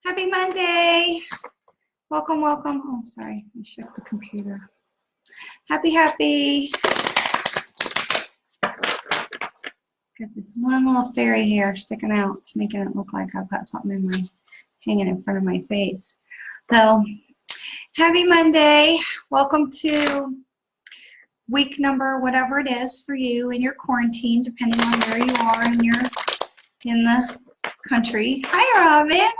Happy Monday. Welcome, welcome. Oh, sorry, I shook the computer. Happy. Got this one little fairy hair sticking out. It's making it look like I've got something hanging in front of my face. So, happy Monday. Welcome to week number, whatever it is for you in your quarantine, depending on where you are in the country. Hi, Robin.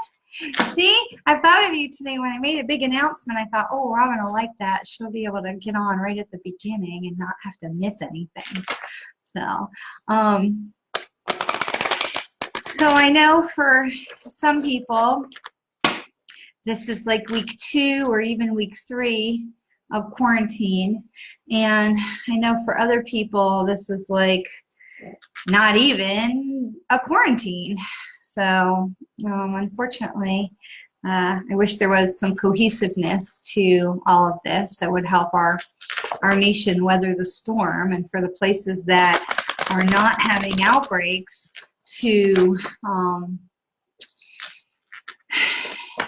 See, I thought of you today when I made a big announcement. I thought, oh, Robin will like that. She'll be able to get on right at the beginning and not have to miss anything. So I know for some people, this is like week 2 or even week 3 of quarantine. And I know for other people, this is like not even a quarantine. So unfortunately, I wish there was some cohesiveness to all of this that would help our nation weather the storm, and for the places that are not having outbreaks to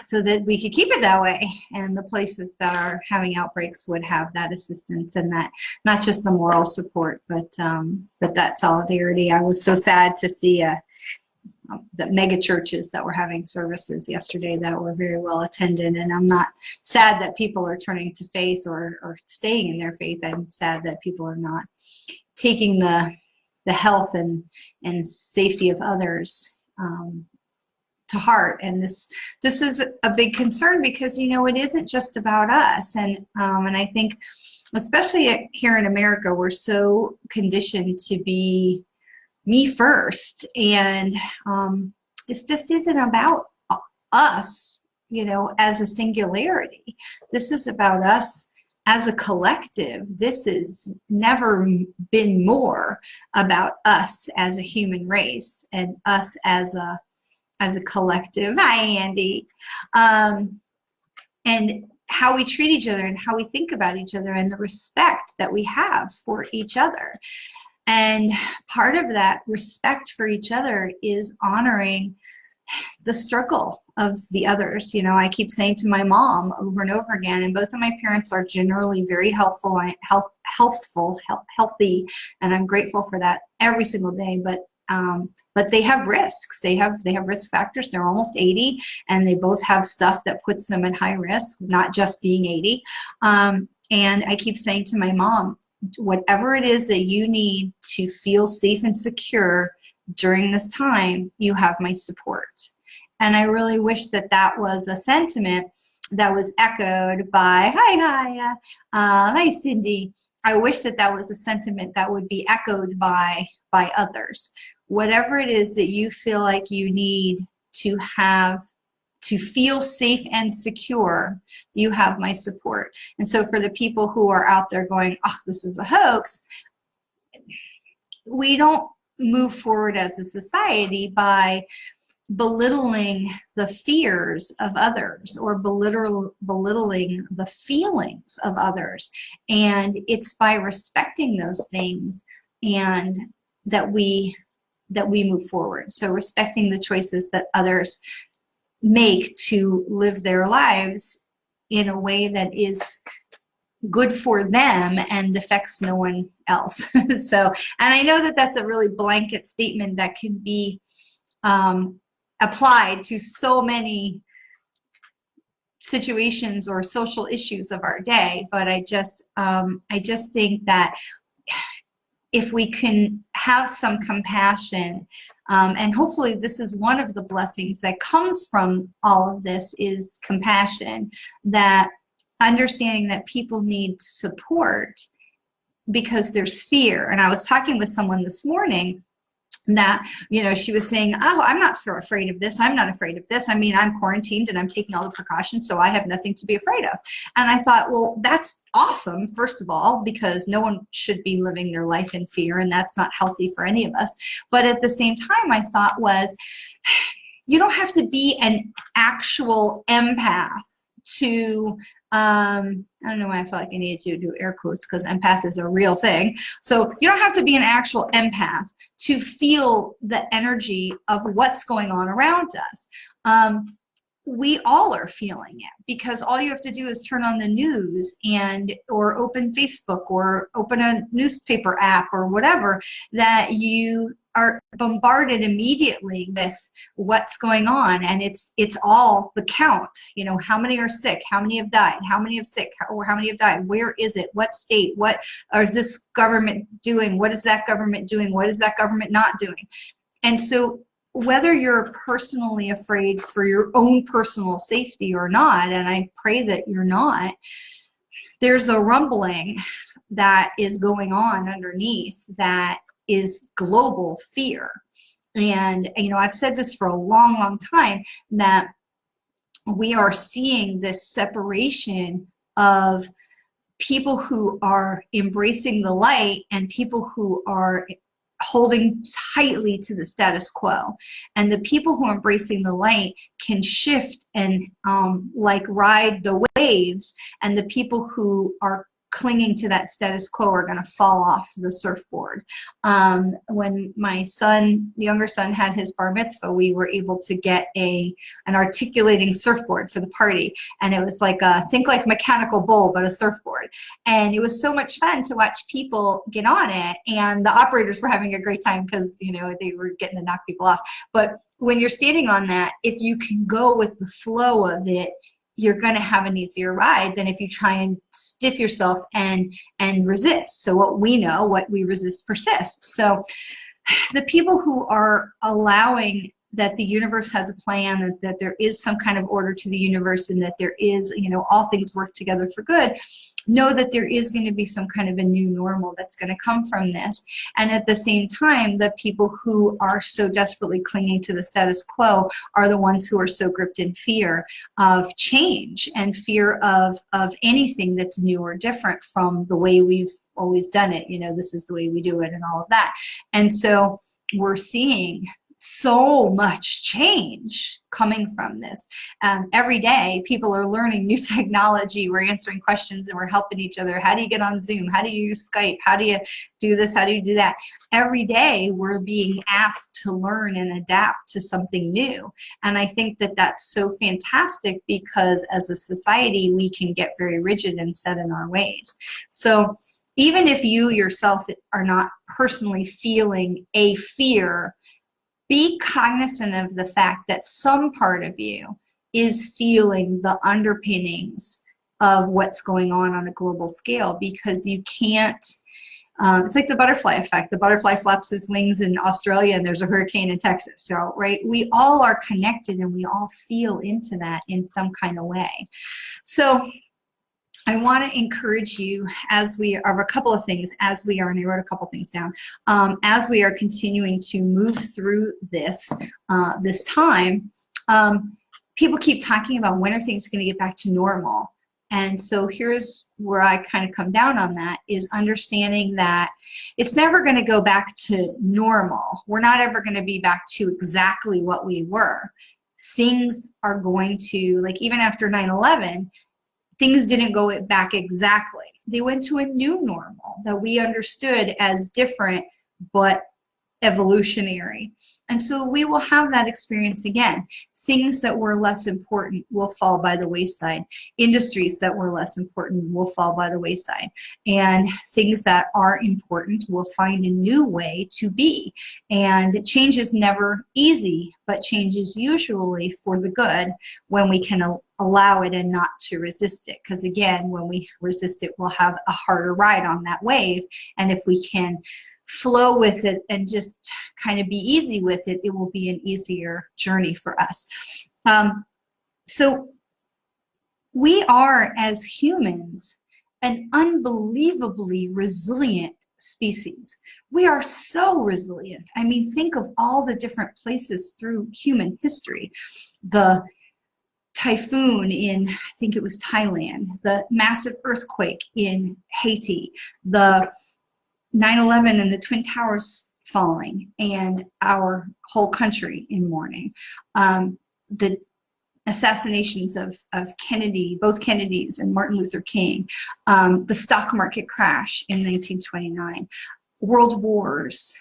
so that we could keep it that way, and the places that are having outbreaks would have that assistance and that not just the moral support, but that solidarity. I was so sad to see the mega churches that were having services yesterday that were very well attended, and I'm not sad that people are turning to faith or staying in their faith. I'm sad that people are not taking the health and safety of others to heart. And this is a big concern because, you know, it isn't just about us, and I think especially here in America, we're so conditioned to be me first, and it just isn't about us, you know, as a singularity. This is about us as a collective. This has never been more about us as a human race and us as a collective. Hi, Andy. And how we treat each other and how we think about each other and the respect that we have for each other. And part of that respect for each other is honoring the struggle of the others. You know, I keep saying to my mom over and over again, and both of my parents are generally very healthy, and I'm grateful for that every single day. But they have risks. They have risk factors. They're almost 80, and they both have stuff that puts them at high risk, not just being 80. And I keep saying to my mom, whatever it is that you need to feel safe and secure during this time, you have my support. And I really wish that that was a sentiment that was echoed by, hi Cindy. I wish that that was a sentiment that would be echoed by others. Whatever it is that you feel like you need to have to feel safe and secure, you have my support. And so for the people who are out there going, oh, this is a hoax, we don't move forward as a society by belittling the fears of others or belittling the feelings of others. And it's by respecting those things and that we move forward. So respecting the choices that others make to live their lives in a way that is good for them and affects no one else. So, and I know that that's a really blanket statement that can be applied to so many situations or social issues of our day, but I just think that if we can have some compassion, and hopefully this is one of the blessings that comes from all of this is compassion, that understanding that people need support because there's fear. And I was talking with someone this morning that, you know, she was saying, oh, I'm not afraid of this. I'm not afraid of this. I mean, I'm quarantined and I'm taking all the precautions, so I have nothing to be afraid of. And I thought, well, that's awesome, first of all, because no one should be living their life in fear, and that's not healthy for any of us. But at the same time, I thought was, you don't have to be an actual empath to I don't know why I felt like I needed to do air quotes because empath is a real thing. So you don't have to be an actual empath to feel the energy of what's going on around us. we all are feeling it, because all you have to do is turn on the news or open Facebook or open a newspaper app or whatever, that you are bombarded immediately with what's going on. And it's all the count, you know, how many are sick, how many have died, how many have sick, or how many have died, where is it, what state, what is this government doing, what is that government doing, what is that government not doing. And so whether you're personally afraid for your own personal safety or not, and I pray that you're not, there's a rumbling that is going on underneath that is global fear. And, you know, I've said this for a long, long time, that we are seeing this separation of people who are embracing the light and people who are holding tightly to the status quo. And the people who are embracing the light can shift and like ride the waves, and the people who are clinging to that status quo are going to fall off the surfboard. When my younger son had his bar mitzvah, we were able to get an articulating surfboard for the party. And it was like think like mechanical bull, but a surfboard. And it was so much fun to watch people get on it. And the operators were having a great time because, you know, they were getting to knock people off. But when you're standing on that, if you can go with the flow of it, you're going to have an easier ride than if you try and stiff yourself and resist. So what we resist persists. So the people who are allowing that the universe has a plan, that there is some kind of order to the universe, and that there is, you know, all things work together for good, know that there is going to be some kind of a new normal that's going to come from this. And at the same time, the people who are so desperately clinging to the status quo are the ones who are so gripped in fear of change and fear of anything that's new or different from the way we've always done it. You know, this is the way we do it and all of that. And so we're seeing so much change coming from this. Every day, people are learning new technology. We're answering questions and we're helping each other. How do you get on Zoom? How do you use Skype? How do you do this? How do you do that? Every day, we're being asked to learn and adapt to something new. And I think that that's so fantastic, because as a society, we can get very rigid and set in our ways. So even if you yourself are not personally feeling a fear, be cognizant of the fact that some part of you is feeling the underpinnings of what's going on a global scale, because you can't, it's like the butterfly effect. The butterfly flaps his wings in Australia and there's a hurricane in Texas. So, right, we all are connected and we all feel into that in some kind of way. So I want to encourage you, as we are, a couple of things, as we are, and I wrote a couple things down, as we are continuing to move through this, this time, people keep talking about when are things going to get back to normal. And so here's where I kind of come down on that, is understanding that it's never going to go back to normal. We're not ever going to be back to exactly what we were. Things are going to, like even after 9/11, things didn't go back exactly. They went to a new normal that we understood as different but evolutionary. And so we will have that experience again. Things that were less important will fall by the wayside. Industries that were less important will fall by the wayside. And things that are important will find a new way to be. And change is never easy, but change is usually for the good when we can allow it and not to resist it. Because again, when we resist it, we'll have a harder ride on that wave. And if we can flow with it and just kind of be easy with it, it will be an easier journey for us. So we are, as humans, an unbelievably resilient species. We are so resilient. I mean, think of all the different places through human history. The typhoon in, I think it was Thailand, the massive earthquake in Haiti, the 9/11 and the Twin Towers falling, and our whole country in mourning. The assassinations of Kennedy, both Kennedys and Martin Luther King, the stock market crash in 1929, world wars,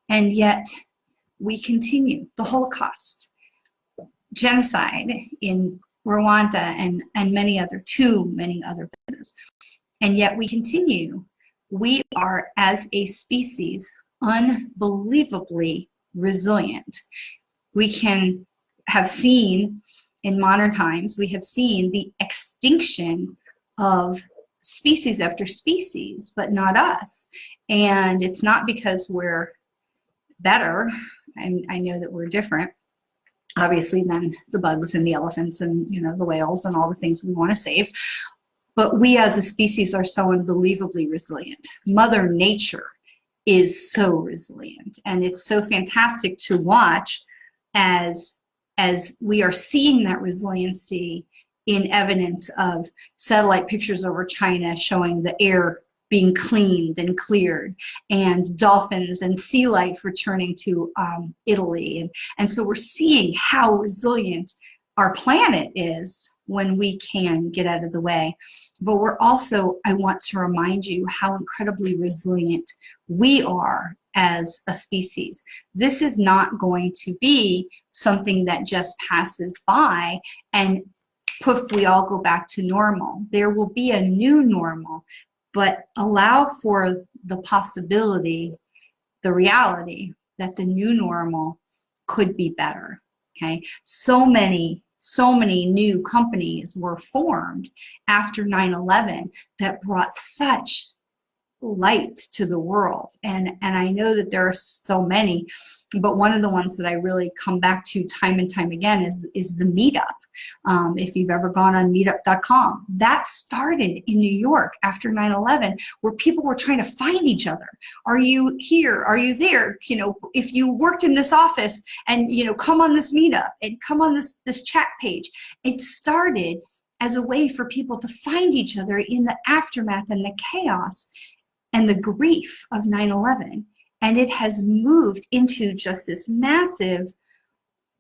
and yet we continue. The Holocaust. genocide in Rwanda and too many other places. And yet we continue. We are, as a species, unbelievably resilient. We can have seen, in modern times, we have seen the extinction of species after species, but not us. And it's not because we're better, and I know that we're different, obviously, than the bugs and the elephants and, you know, the whales and all the things we want to save. But we as a species are so unbelievably resilient. Mother Nature is so resilient. And it's so fantastic to watch as we are seeing that resiliency in evidence of satellite pictures over China showing the air being cleaned and cleared, and dolphins and sea life returning to Italy. And so we're seeing how resilient our planet is when we can get out of the way. But we're also, I want to remind you how incredibly resilient we are as a species. This is not going to be something that just passes by and poof, we all go back to normal. There will be a new normal, but allow for the possibility, the reality that the new normal could be better, okay? So many new companies were formed after 9/11 that brought such light to the world. And I know that there are so many, but one of the ones that I really come back to time and time again is the meetup. If you've ever gone on meetup.com, that started in New York after 9/11, where people were trying to find each other. Are you here? Are you there? You know, if you worked in this office, and, you know, come on this meetup and come on this chat page. It started as a way for people to find each other in the aftermath and the chaos and the grief of 9/11. And it has moved into just this massive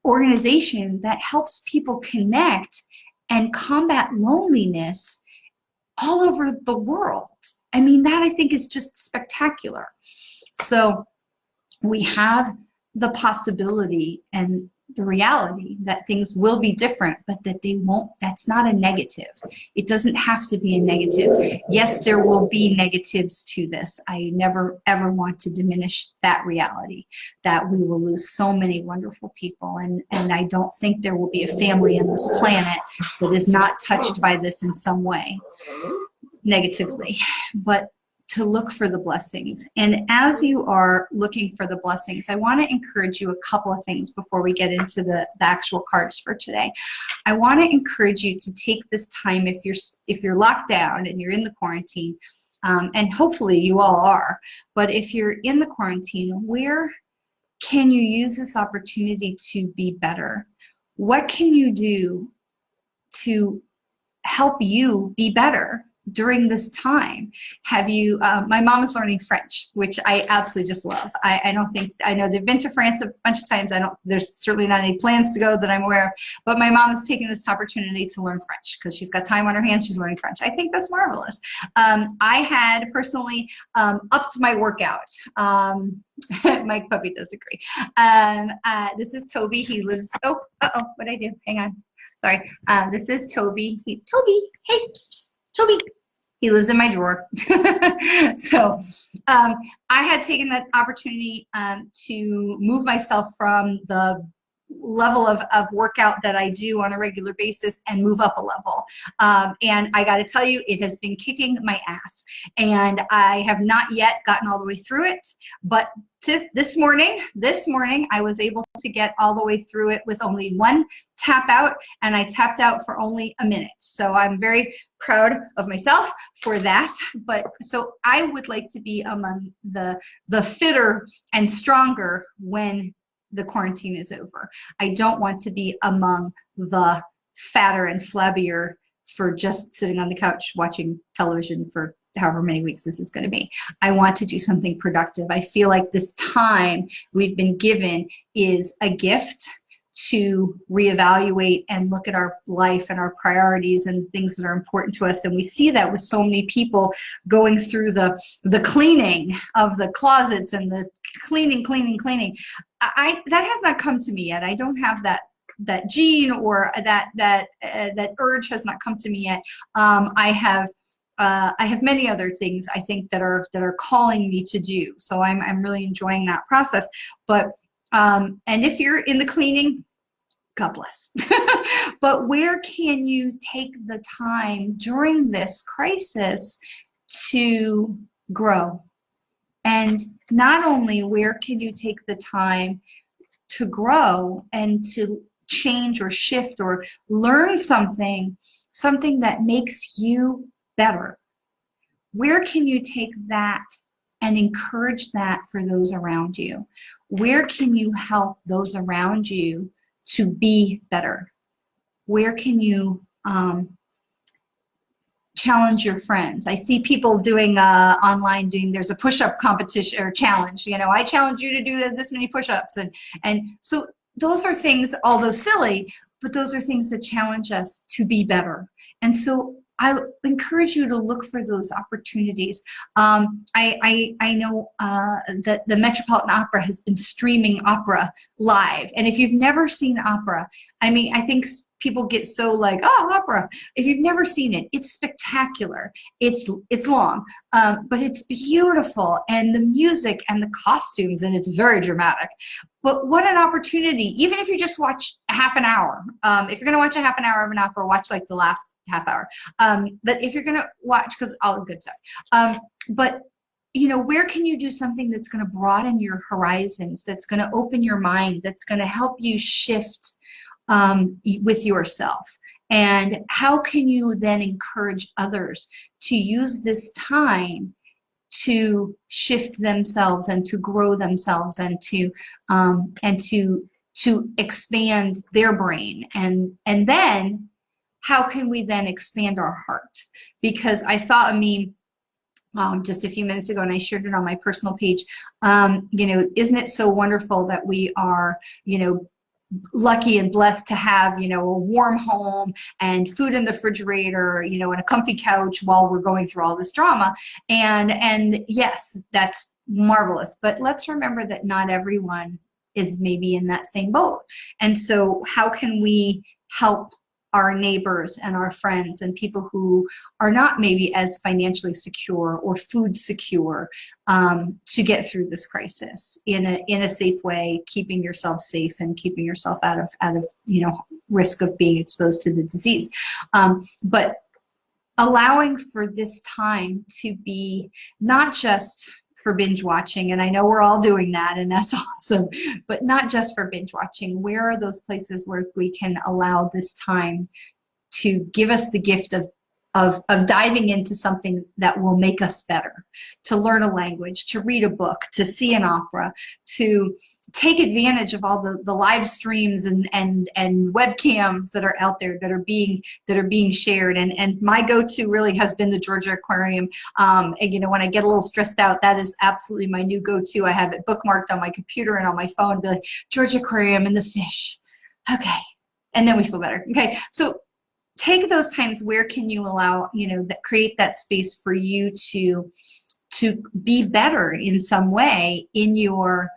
organization that helps people connect and combat loneliness all over the world. I mean, that I think is just spectacular. So we have the possibility and the reality that things will be different, but that they won't. That's not a negative. It doesn't have to be a negative. Yes, there will be negatives to this. I never ever want to diminish that reality, that we will lose so many wonderful people, and I don't think there will be a family on this planet that is not touched by this in some way negatively. But to look for the blessings. And as you are looking for the blessings, I want to encourage you a couple of things before we get into the actual cards for today. I want to encourage you to take this time, if you're locked down and you're in the quarantine, and hopefully you all are, but if you're in the quarantine, where can you use this opportunity to be better? What can you do to help you be better during this time? Have you, my mom is learning French, which I absolutely just love. I know they've been to France a bunch of times. There's certainly not any plans to go that I'm aware of, but my mom is taking this opportunity to learn French because she's got time on her hands. She's learning French. I think that's marvelous. I had personally upped my workout. Mike Puppy does agree. This is Toby. He lives, what'd I do? Hang on. Sorry. This is Toby. Toby, hey, psst, psst. Toby, he lives in my drawer. So I had taken that opportunity to move myself from the level of workout that I do on a regular basis and move up a level. And I got to tell you, it has been kicking my ass. And I have not yet gotten all the way through it. But this morning, I was able to get all the way through it with only one tap out, and I tapped out for only a minute. So I'm very proud of myself for that. But so I would like to be among the fitter and stronger when the quarantine is over. I don't want to be among the fatter and flabbier for just sitting on the couch watching television for however many weeks this is going to be. I want to do something productive. I feel like this time we've been given is a gift to reevaluate and look at our life and our priorities and things that are important to us. And we see that with so many people going through the cleaning of the closets and the cleaning. That has not come to me yet. I don't have that that gene or that urge has not come to me yet. I have many other things I think that are calling me to do. So I'm really enjoying that process. But and if you're in the cleaning, God bless. But where can you take the time during this crisis to grow? And not only where can you take the time to grow and to change or shift or learn something that makes you better? Where can you take that and encourage that for those around you? Where can you help those around you to be better? Where can you challenge your friends? I see people doing online there's a push-up competition or challenge. You know, I challenge you to do this many push-ups, and so those are things, although silly, but those are things that challenge us to be better. And so I encourage you to look for those opportunities. I know that the Metropolitan Opera has been streaming opera live, and if you've never seen opera, I mean, I think people get so like, oh, opera. If you've never seen it, it's spectacular. It's long, but it's beautiful, and the music and the costumes, and it's very dramatic. But what an opportunity, even if you just watch a half an hour. If you're going to watch a half an hour of an opera, watch like the last half hour. But if you're going to watch, because all the good stuff. But you know, where can you do something that's going to broaden your horizons, that's going to open your mind, that's going to help you shift with yourself? And how can you then encourage others to use this time to shift themselves and to grow themselves and to expand their brain? And then how can we then expand our heart? Because I saw a meme just a few minutes ago, and I shared it on my personal page. You know, isn't it so wonderful that we are, you know, lucky and blessed to have, you know, a warm home and food in the refrigerator, you know, and a comfy couch while we're going through all this drama. And yes, that's marvelous. But let's remember that not everyone is maybe in that same boat. And so how can we help our neighbors and our friends and people who are not maybe as financially secure or food secure to get through this crisis in a safe way, keeping yourself safe and keeping yourself out of you know, risk of being exposed to the disease. But allowing for this time to be not just for binge watching, and I know we're all doing that, and that's awesome, but not just for binge watching. Where are those places where we can allow this time to give us the gift of diving into something that will make us better, to learn a language, to read a book, to see an opera, to take advantage of all the live streams and webcams that are out there that are being shared. And my go-to really has been the Georgia Aquarium. And you know, when I get a little stressed out, that is absolutely my new go-to. I have it bookmarked on my computer and on my phone, be like, Georgia Aquarium and the fish. Okay. And then we feel better. Okay. So take those times. Where can you allow, you know, that create that space for you to be better in some way in your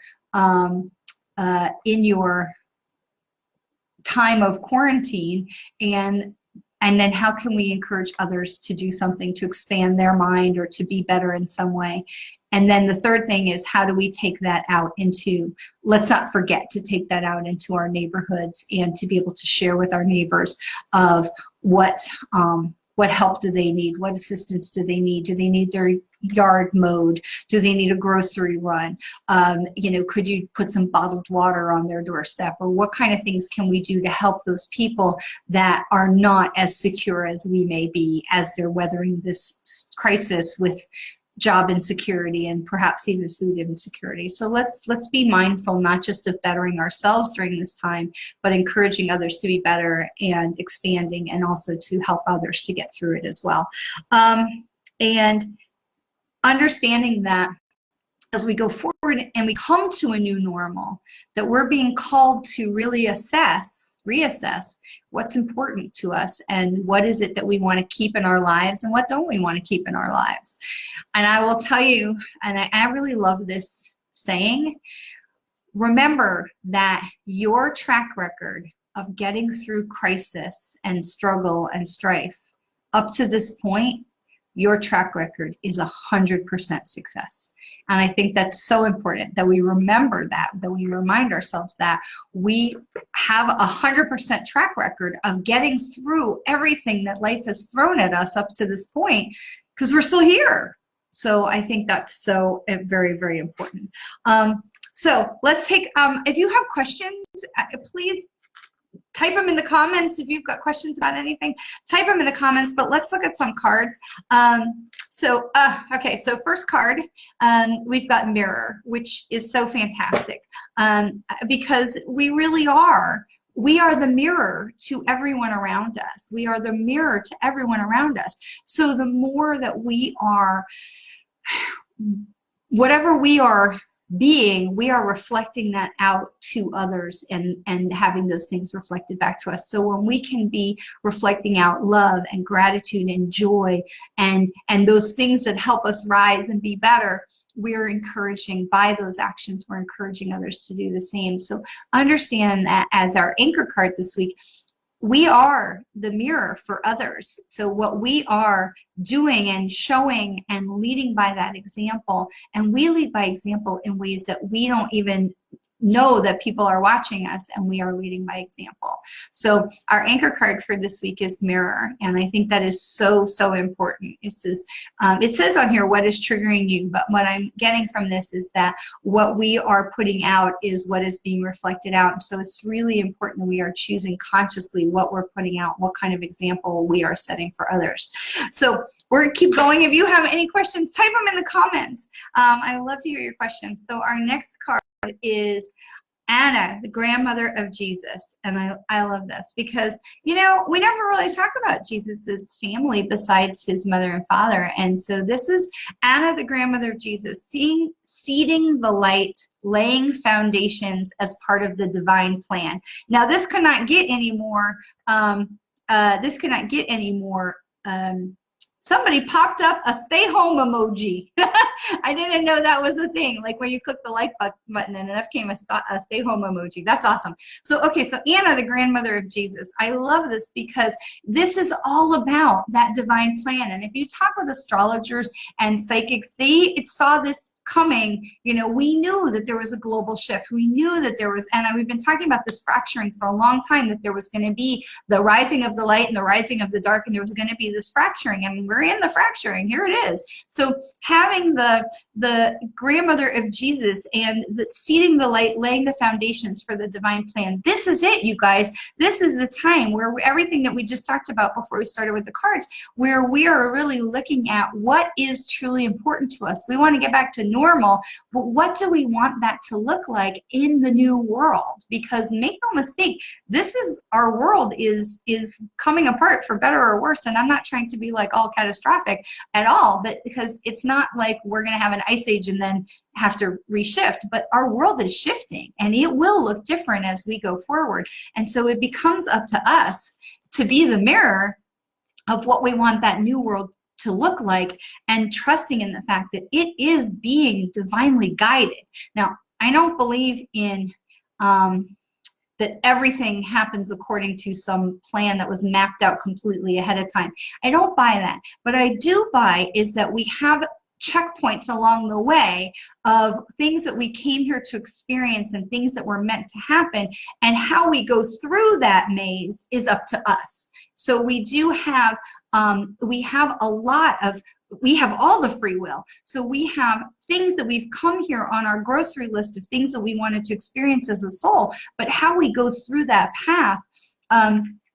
time of quarantine, and then how can we encourage others to do something to expand their mind or to be better in some way? And then the third thing is, how do we take that out into, let's not forget to take that out into our neighborhoods and to be able to share with our neighbors of what help do they need? What assistance do they need? Do they need their yard mowed? Do they need a grocery run? You know, could you put some bottled water on their doorstep? Or what kind of things can we do to help those people that are not as secure as we may be as they're weathering this crisis with job insecurity and perhaps even food insecurity? So let's be mindful not just of bettering ourselves during this time, but encouraging others to be better and expanding, and also to help others to get through it as well. And understanding that as we go forward and we come to a new normal, that we're being called to really reassess what's important to us and what is it that we want to keep in our lives and what don't we want to keep in our lives. And I will tell you, and I really love this saying, remember that your track record of getting through crisis and struggle and strife up to this point, your track record is 100% success. And I think that's so important that we remember that we remind ourselves that we have 100% track record of getting through everything that life has thrown at us up to this point, because we're still here. So I think that's so very, very important. So let's take, if you have questions, please type them in the comments. If you've got questions about anything, type them in the comments, but let's look at some cards. Okay, so first card, we've got mirror, which is so fantastic, because we really are. We are the mirror to everyone around us. We are the mirror to everyone around us. So the more that we are, whatever we are being, we are reflecting that out to others and having those things reflected back to us. So when we can be reflecting out love and gratitude and joy and those things that help us rise and be better, we're encouraging, by those actions, we're encouraging others to do the same. So understand that as our anchor card this week, we are the mirror for others. So what we are doing and showing and leading by that example, and we lead by example in ways that we don't even know that people are watching us, and we are leading by example. So our anchor card for this week is mirror, and I think that is so, so important. It says on here, what is triggering you? But what I'm getting from this is that what we are putting out is what is being reflected out. So it's really important we are choosing consciously what we're putting out, what kind of example we are setting for others. So we're gonna keep going. If you have any questions, type them in the comments. I would love to hear your questions. So our next card is Anna, the grandmother of Jesus. And I love this because, you know, we never really talk about Jesus's family besides his mother and father. And so this is Anna, the grandmother of Jesus, seeding the light, laying foundations as part of the divine plan. Now, this could not get any more, somebody popped up a stay home emoji. I didn't know that was a thing. Like when you click the like button and enough came a stay home emoji. That's awesome. So, okay, so Anna, the grandmother of Jesus. I love this because this is all about that divine plan. And if you talk with astrologers and psychics, they saw this coming. You know, we knew that there was a global shift. We knew that there was, and we've been talking about this fracturing for a long time, that there was going to be the rising of the light and the rising of the dark, and there was going to be this fracturing. I mean, we're in the fracturing. Here it is. So having the grandmother of Jesus and the seeding the light, laying the foundations for the divine plan. This is it, you guys. This is the time where everything that we just talked about before we started with the cards, where we are really looking at what is truly important to us. We want to get back to normal, but what do we want that to look like in the new world? Because make no mistake, this is, our world is coming apart for better or worse. And I'm not trying to be like all catastrophic at all, but because it's not like we're going to have an ice age and then have to reshift, but our world is shifting and it will look different as we go forward. And so it becomes up to us to be the mirror of what we want that new world to look like, and trusting in the fact that it is being divinely guided. Now, I don't believe in that everything happens according to some plan that was mapped out completely ahead of time. I don't buy that. But I do buy is that we have checkpoints along the way of things that we came here to experience and things that were meant to happen, and how we go through that maze is up to us. So we do have, we have all the free will. So we have things that we've come here on our grocery list of things that we wanted to experience as a soul, but how we go through that path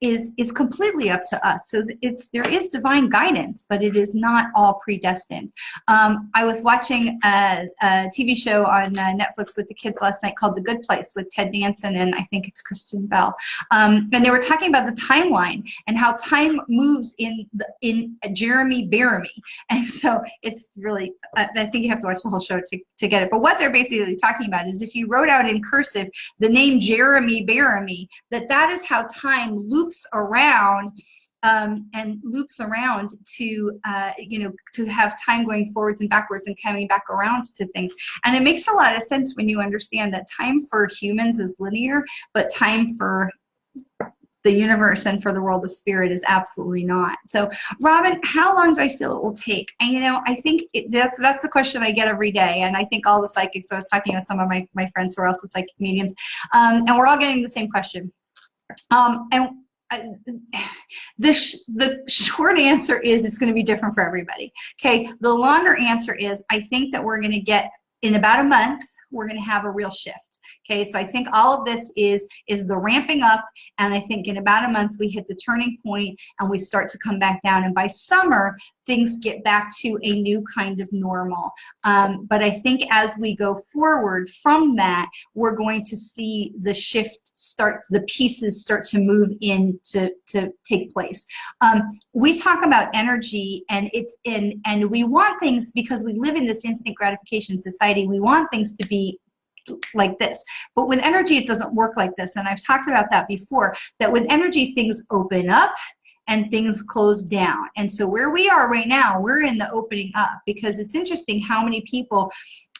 is completely up to us. So there is divine guidance, but it is not all predestined. I was watching a TV show on Netflix with the kids last night called The Good Place with Ted Danson and I think it's Kristen Bell. And they were talking about the timeline and how time moves in Jeremy Bearimy. And so it's really, I think you have to watch the whole show to get it. But what they're basically talking about is if you wrote out in cursive the name Jeremy Bearimy, that is how time loops around and loops around to to have time going forwards and backwards and coming back around to things. And it makes a lot of sense when you understand that time for humans is linear, but time for the universe and for the world of spirit is absolutely not. So Robin, how long do I feel it will take? And you know, I think that's the question I get every day. And I think all the psychics, I was talking with some of my friends who are also psychic mediums, and we're all getting the same question. And the short answer is it's going to be different for everybody. Okay. The longer answer is I think that we're going to get, in about a month, we're going to have a real shift. Okay, so I think all of this is the ramping up, and I think in about a month we hit the turning point and we start to come back down, and by summer things get back to a new kind of normal. But I think as we go forward from that, we're going to see the shift start, the pieces start to move in to take place. We talk about energy, and and we want things, because we live in this instant gratification society, we want things to be like this. But with energy, it doesn't work like this. And I've talked about that before, that with energy, things open up and things close down. And so where we are right now, we're in the opening up, because it's interesting how many people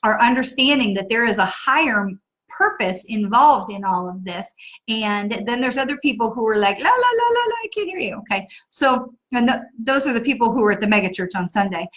are understanding that there is a higher purpose involved in all of this. And then there's other people who are like, la, la, la, la, la, I can't hear you. Okay. So, and those are the people who are at the mega church on Sunday,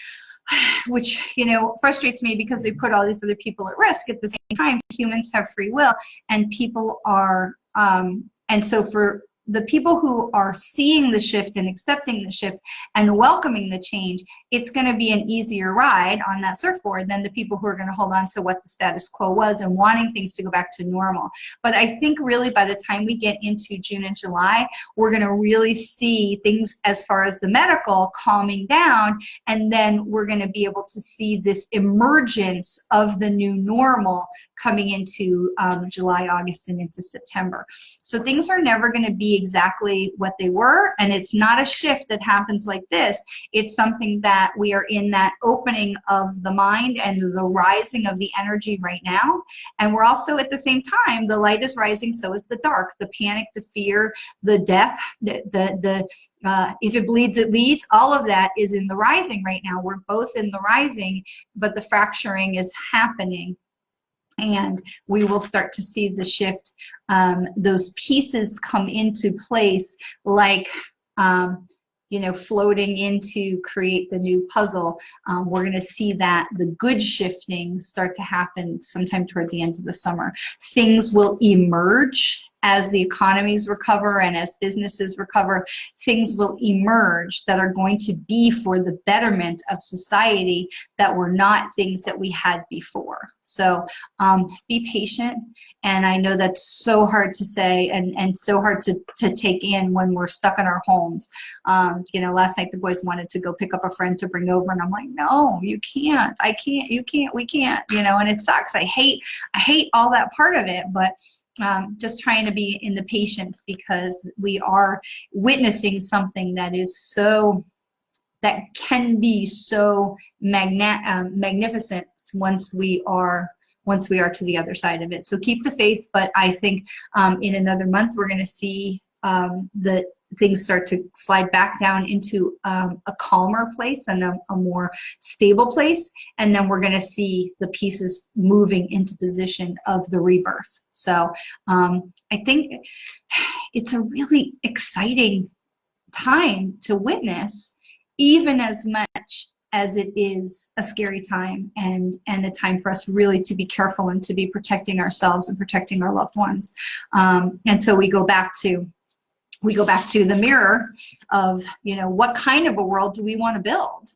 which, you know, frustrates me, because they put all these other people at risk. At the same time, humans have free will, and people are, and so for the people who are seeing the shift and accepting the shift and welcoming the change, it's going to be an easier ride on that surfboard than the people who are going to hold on to what the status quo was and wanting things to go back to normal. But I think really by the time we get into June and July, we're going to really see things as far as the medical calming down, and then we're going to be able to see this emergence of the new normal coming into July, August, and into September. So things are never going to be exactly what they were, and it's not a shift that happens like this. It's something that we are in that opening of the mind and the rising of the energy right now. And we're also at the same time, the light is rising, so is the dark, the panic, the fear, the death, if it bleeds, it leads. All of that is in the rising right now. We're both in the rising, but the fracturing is happening. And we will start to see the shift. Those pieces come into place, like, you know, floating in to create the new puzzle. We're going to see that the good shifting start to happen sometime toward the end of the summer. Things will emerge as the economies recover and as businesses recover. Things will emerge that are going to be for the betterment of society, that were not things that we had before. So be patient. And I know that's so hard to say and so hard to take in when we're stuck in our homes. You know, last night the boys wanted to go pick up a friend to bring over, and I'm like, no, you can't. I can't. You can't. We can't. You know, and it sucks. I hate all that part of it, but just trying to be in the patience, because we are witnessing something that is so, that can be so magnificent once we are to the other side of it. So keep the faith. But I think in another month we're going to see the things start to slide back down into a calmer place and a more stable place. And then we're going to see the pieces moving into position of the rebirth. So I think it's a really exciting time to witness, even as much as it is a scary time, and a time for us really to be careful and to be protecting ourselves and protecting our loved ones. And so we go back to the mirror of, you know, what kind of a world do we want to build?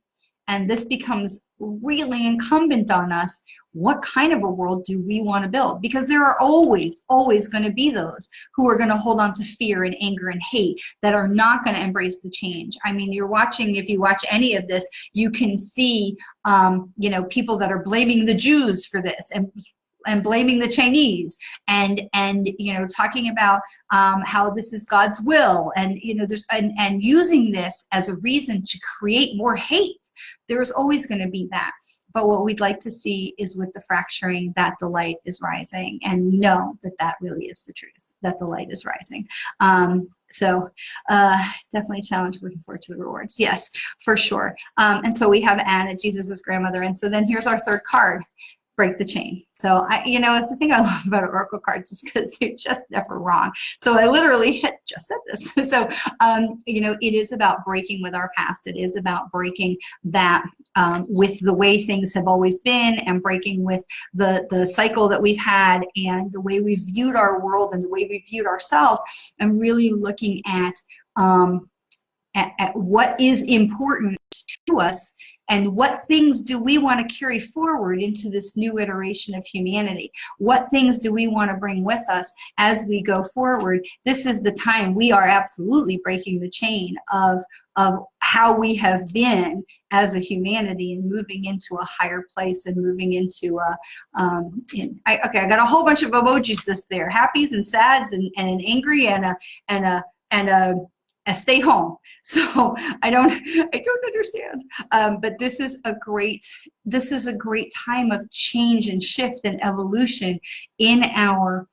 And this becomes really incumbent on us. What kind of a world do we want to build? Because there are always going to be those who are going to hold on to fear and anger and hate, that are not going to embrace the change. I mean, if you watch any of this, you can see, you know, people that are blaming the Jews for this, and blaming the Chinese, and you know, talking about how this is God's will, and you know, and using this as a reason to create more hate. There's always going to be that. But what we'd like to see is, with the fracturing, that the light is rising, and we know that that really is the truth, that the light is rising. So definitely a challenge. Looking forward to the rewards. Yes, for sure. And so we have Anna, Jesus' grandmother. And so then here's our third card. break the chain. So it's the thing I love about oracle cards is because they're just never wrong. So I literally had just said this. So, it is about breaking with our past. It is about breaking that with the way things have always been, and breaking with the cycle that we've had, and the way we've viewed our world and the way we viewed ourselves, and really looking at what is important to us, and what things do we want to carry forward into this new iteration of humanity? What things do we want to bring with us as we go forward? This is the time we are absolutely breaking the chain of how we have been as a humanity, and moving into a higher place, and moving into I got a whole bunch of emojis there: happies and sads, and an angry, and a stay home. So I don't understand. But this is a great time of change and shift and evolution in our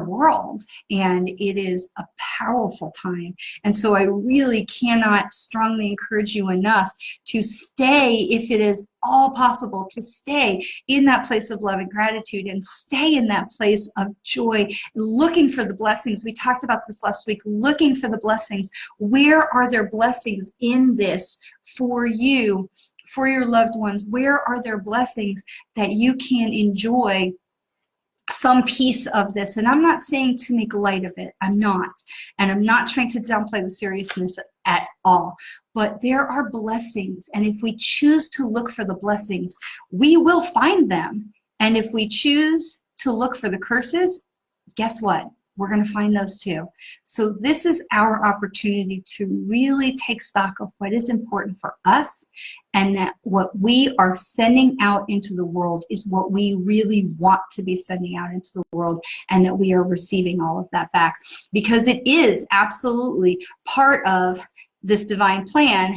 world, and it is a powerful time. And so I really cannot strongly encourage you enough to stay, if it is all possible, to stay in that place of love and gratitude, and stay in that place of joy, looking for the blessings. We talked about this last week, looking for the blessings. Where are there blessings in this for you, for your loved ones? Where are there blessings that you can enjoy some piece of this? And I'm not saying to make light of it. I'm not. And I'm not trying to downplay the seriousness at all. But there are blessings. And if we choose to look for the blessings, we will find them. And if we choose to look for the curses, guess what? We're going to find those too. So this is our opportunity to really take stock of what is important for us, and that what we are sending out into the world is what we really want to be sending out into the world, and that we are receiving all of that back, because it is absolutely part of this divine plan,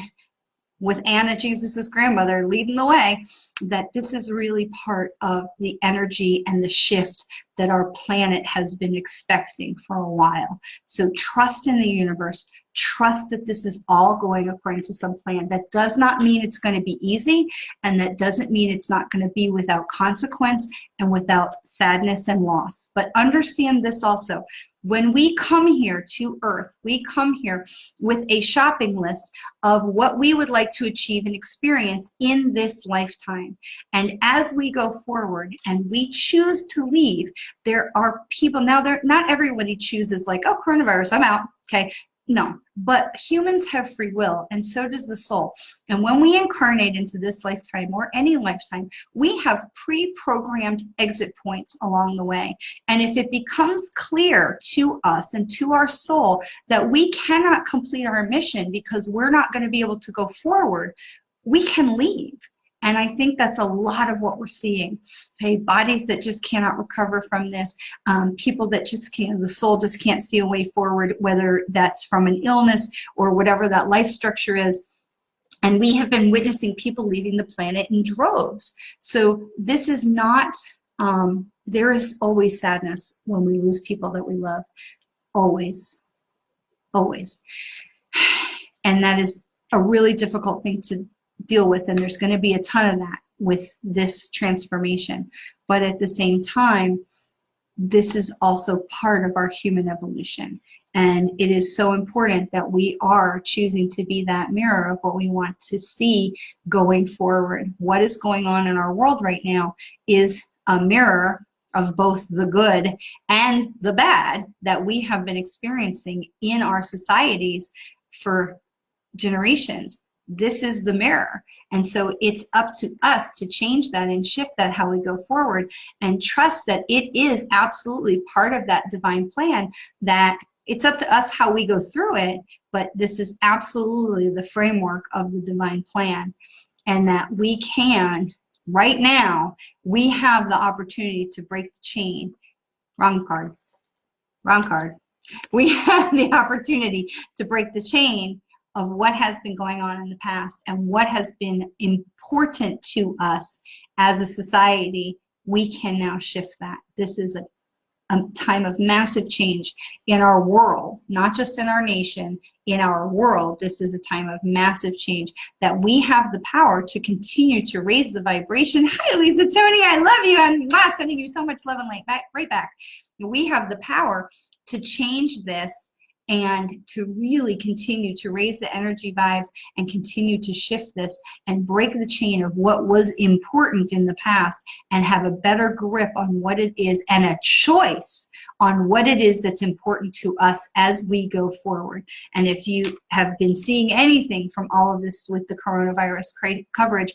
with Anna, Jesus's grandmother, leading the way, that this is really part of the energy and the shift that our planet has been expecting for a while. So trust in the universe. Trust that this is all going according to some plan. That does not mean it's going to be easy, and that doesn't mean it's not going to be without consequence and without sadness and loss. But understand this also. When we come here to Earth, we come here with a shopping list of what we would like to achieve and experience in this lifetime. And as we go forward and we choose to leave, there are people, now not everybody chooses like, oh, coronavirus, I'm out, okay. No, but humans have free will, and so does the soul. And when we incarnate into this lifetime or any lifetime, we have pre-programmed exit points along the way. And if it becomes clear to us and to our soul that we cannot complete our mission because we're not going to be able to go forward, we can leave. And I think that's a lot of what we're seeing. Okay, bodies that just cannot recover from this, people that just can't, the soul just can't see a way forward, whether that's from an illness or whatever that life structure is. And we have been witnessing people leaving the planet in droves. So this is not, there is always sadness when we lose people that we love. Always, always. And that is a really difficult thing to deal with, and there's going to be a ton of that with this transformation. But at the same time, this is also part of our human evolution, and it is so important that we are choosing to be that mirror of what we want to see going forward. What is going on in our world right now is a mirror of both the good and the bad that we have been experiencing in our societies for generations. This is the mirror. And so it's up to us to change that and shift that how we go forward, and trust that it is absolutely part of that divine plan, that it's up to us how we go through it, but this is absolutely the framework of the divine plan. And that we can, right now, we have the opportunity to break the chain. Wrong card. Wrong card. We have the opportunity to break the chain of what has been going on in the past and what has been important to us as a society. We can now shift that. This is time of massive change in our world, not just in our nation, in our world. This is a time of massive change that we have the power to continue to raise the vibration. Hi, Lisa Tony, I love you. I'm sending you so much love and light back, right back. We have the power to change this and to really continue to raise the energy vibes and continue to shift this and break the chain of what was important in the past and have a better grip on what it is and a choice on what it is that's important to us as we go forward. And if you have been seeing anything from all of this with the coronavirus coverage,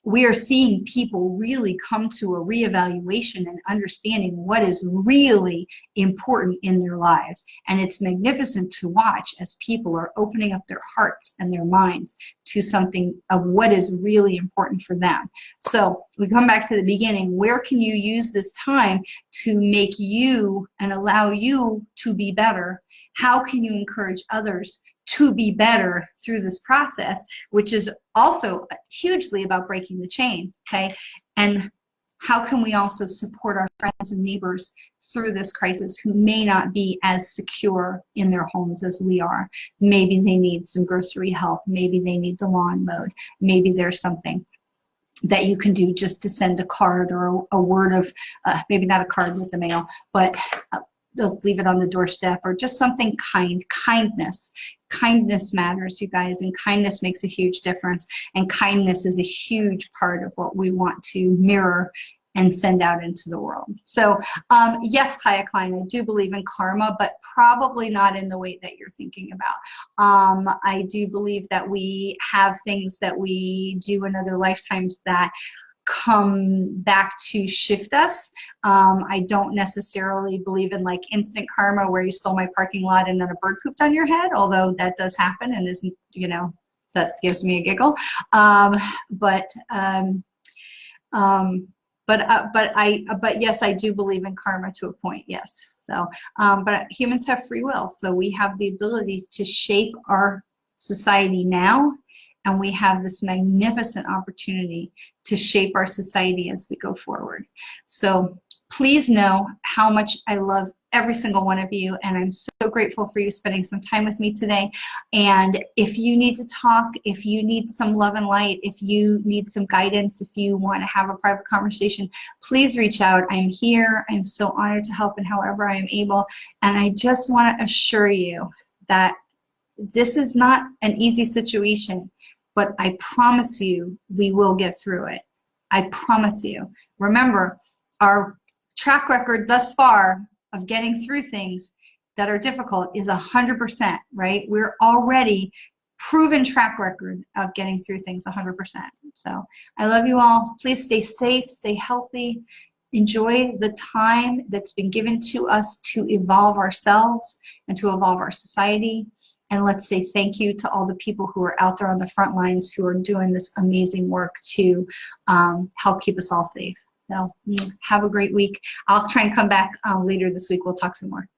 we are seeing people really come to a reevaluation and understanding what is really important in their lives. And it's magnificent to watch as people are opening up their hearts and their minds to something of what is really important for them. So we come back to the beginning. Where can you use this time to make you and allow you to be better? How can you encourage others to be better through this process, which is also hugely about breaking the chain, okay? And how can we also support our friends and neighbors through this crisis who may not be as secure in their homes as we are? Maybe they need some grocery help. Maybe they need the lawn mowed. Maybe there's something that you can do just to send a card or a word of, maybe not a card with the mail, but they'll leave it on the doorstep, or just something kind. Kindness matters, you guys, and kindness makes a huge difference. And kindness is a huge part of what we want to mirror and send out into the world. So yes, Kaya Klein, I do believe in karma, but probably not in the way that you're thinking about. I do believe that we have things that we do in other lifetimes that come back to shift us. I don't necessarily believe in like instant karma where you stole my parking lot and then a bird pooped on your head, although that does happen and isn't, you know, that gives me a giggle. But yes, I do believe in karma to a point, yes. So, but humans have free will, so we have the ability to shape our society now, and we have this magnificent opportunity to shape our society as we go forward. So please know how much I love every single one of you, and I'm so grateful for you spending some time with me today. And if you need to talk, if you need some love and light, if you need some guidance, if you want to have a private conversation, please reach out. I'm here. I'm so honored to help in however I am able. And I just want to assure you that this is not an easy situation, but I promise you we will get through it. I promise you. Remember, our track record thus far of getting through things that are difficult is 100%, right? We're already proven track record of getting through things 100%. So I love you all. Please stay safe, stay healthy. Enjoy the time that's been given to us to evolve ourselves and to evolve our society. And let's say thank you to all the people who are out there on the front lines who are doing this amazing work to help keep us all safe. So have a great week. I'll try and come back later this week. We'll talk some more.